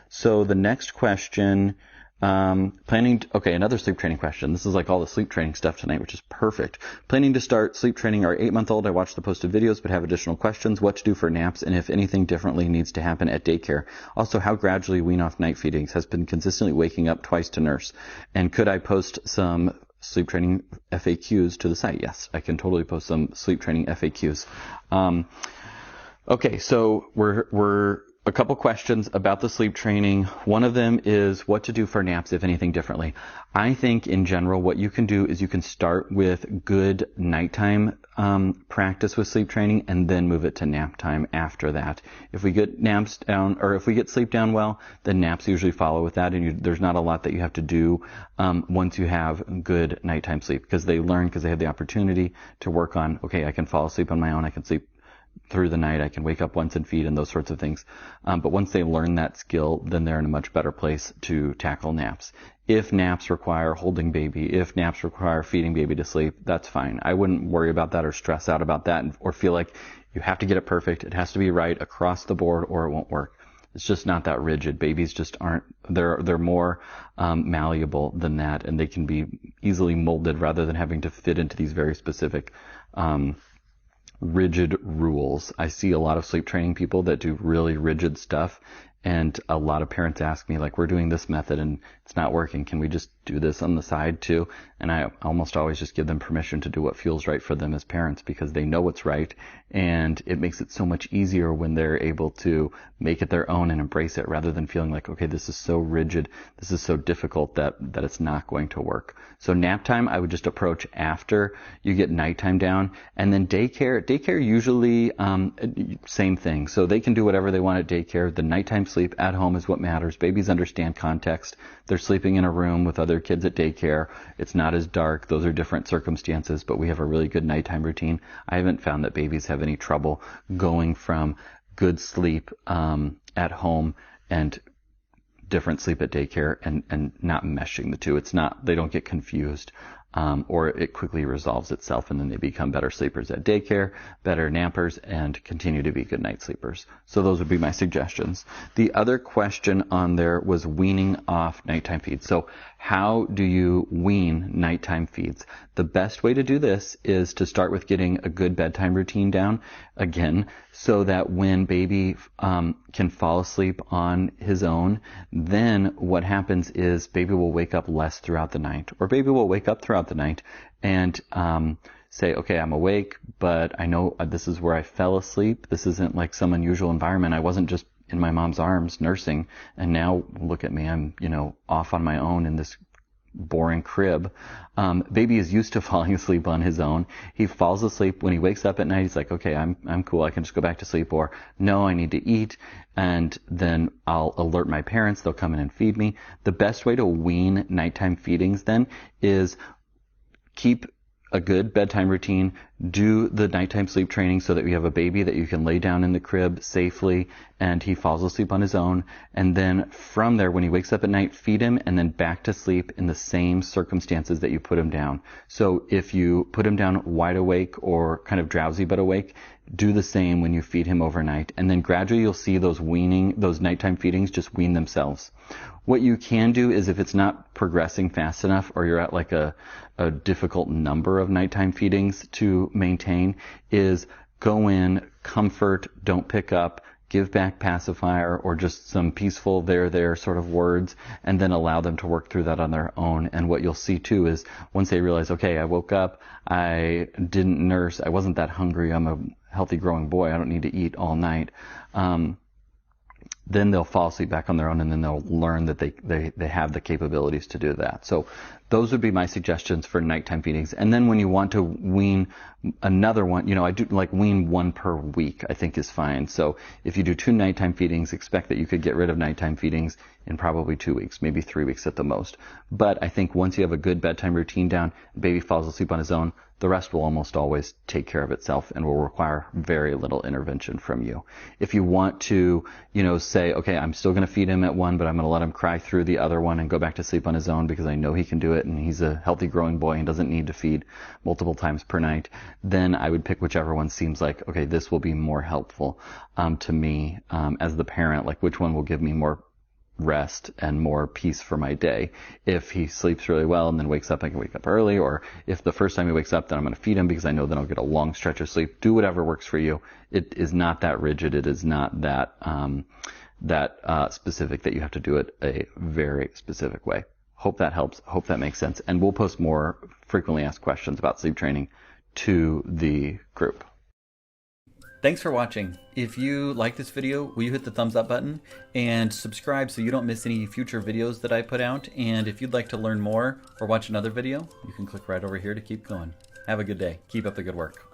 So the next question, another sleep training question. This is like all the sleep training stuff tonight, which is perfect. Planning to start sleep training our 8-month-old. I watched the posted videos, but have additional questions. What to do for naps, and if anything differently needs to happen at daycare. Also, how gradually wean off night feedings. Has been consistently waking up twice to nurse. And could I post some sleep training FAQs to the site? Yes, I can totally post some sleep training FAQs. Okay, so we're a couple questions about the sleep training. One of them is what to do for naps, if anything differently. I think in general, what you can do is you can start with good nighttime practice with sleep training and then move it to nap time after that. If we get naps down, or if we get sleep down well, then naps usually follow with that, and there's not a lot that you have to do once you have good nighttime sleep, because they learn, because they have the opportunity to work on, okay, I can fall asleep on my own, I can sleep through the night, I can wake up once and feed, and those sorts of things. But once they learn that skill, then they're in a much better place to tackle naps. If naps require holding baby, if naps require feeding baby to sleep, that's fine. I wouldn't worry about that or stress out about that or feel like you have to get it perfect. It has to be right across the board or it won't work. It's just not that rigid. Babies just aren't, they're more malleable than that, and they can be easily molded rather than having to fit into these very specific rigid rules. I see a lot of sleep training people that do really rigid stuff, and a lot of parents ask me, like, we're doing this method and it's not working. Can we just do this on the side too? And I almost always just give them permission to do what feels right for them as parents, because they know what's right, and it makes it so much easier when they're able to make it their own and embrace it, rather than feeling like, okay, this is so rigid, this is so difficult that it's not going to work. So nap time, I would just approach after you get nighttime down. And then daycare usually same thing. So they can do whatever they want at daycare. The nighttime sleep at home is what matters. Babies understand context. They're sleeping in a room with other kids at daycare. It's not as dark. Those are different circumstances, but we have a really good nighttime routine. I haven't found that babies have any trouble going from good sleep at home and different sleep at daycare and not meshing the two. It's not, they don't get confused, or it quickly resolves itself, and then they become better sleepers at daycare, better nappers, and continue to be good night sleepers. So those would be my suggestions. The other question on there was weaning off nighttime feeds. So how do you wean nighttime feeds? The best way to do this is to start with getting a good bedtime routine down, again, so that when baby can fall asleep on his own, then what happens is baby will wake up less throughout the night, or baby will wake up throughout the night and say, okay, I'm awake, but I know this is where I fell asleep. This isn't like some unusual environment. I wasn't just in my mom's arms nursing, and now look at me, I'm, off on my own in this boring crib. Baby is used to falling asleep on his own. He falls asleep. When he wakes up at night, he's like, okay, I'm cool. I can just go back to sleep. Or no, I need to eat. And then I'll alert my parents. They'll come in and feed me. The best way to wean nighttime feedings then is keep a good bedtime routine, do the nighttime sleep training so that you have a baby that you can lay down in the crib safely and he falls asleep on his own. And then from there, when he wakes up at night, feed him and then back to sleep in the same circumstances that you put him down. So if you put him down wide awake or kind of drowsy but awake, do the same when you feed him overnight. And then gradually you'll see those nighttime feedings just wean themselves. What you can do is, if it's not progressing fast enough, or you're at like a difficult number of nighttime feedings to maintain, is go in, comfort, don't pick up, give back pacifier or just some peaceful there sort of words, and then allow them to work through that on their own. And what you'll see too is once they realize, okay, I woke up, I didn't nurse, I wasn't that hungry, I'm a healthy growing boy, I don't need to eat all night, then they'll fall asleep back on their own, and then they'll learn that they have the capabilities to do that. So those would be my suggestions for nighttime feedings. And then when you want to wean another one, I do like wean one per week, I think is fine. So if you do 2 nighttime feedings, expect that you could get rid of nighttime feedings in probably 2 weeks, maybe 3 weeks at the most. But I think once you have a good bedtime routine down, baby falls asleep on his own, the rest will almost always take care of itself and will require very little intervention from you. If you want to, say, okay, I'm still going to feed him at one, but I'm going to let him cry through the other one and go back to sleep on his own because I know he can do it and he's a healthy growing boy and doesn't need to feed multiple times per night, then I would pick whichever one seems like, okay, this will be more helpful to me as the parent, like which one will give me more rest and more peace for my day. If he sleeps really well and then wakes up, I can wake up early, or if the first time he wakes up, then I'm going to feed him because I know then I'll get a long stretch of sleep. Do whatever works for you. It is not that rigid. It is not that specific that you have to do it a very specific way. Hope that helps. Hope that makes sense. And we'll post more frequently asked questions about sleep training to the group. Thanks for watching. If you like this video, will you hit the thumbs up button and subscribe so you don't miss any future videos that I put out? And if you'd like to learn more or watch another video, you can click right over here to keep going. Have a good day. Keep up the good work.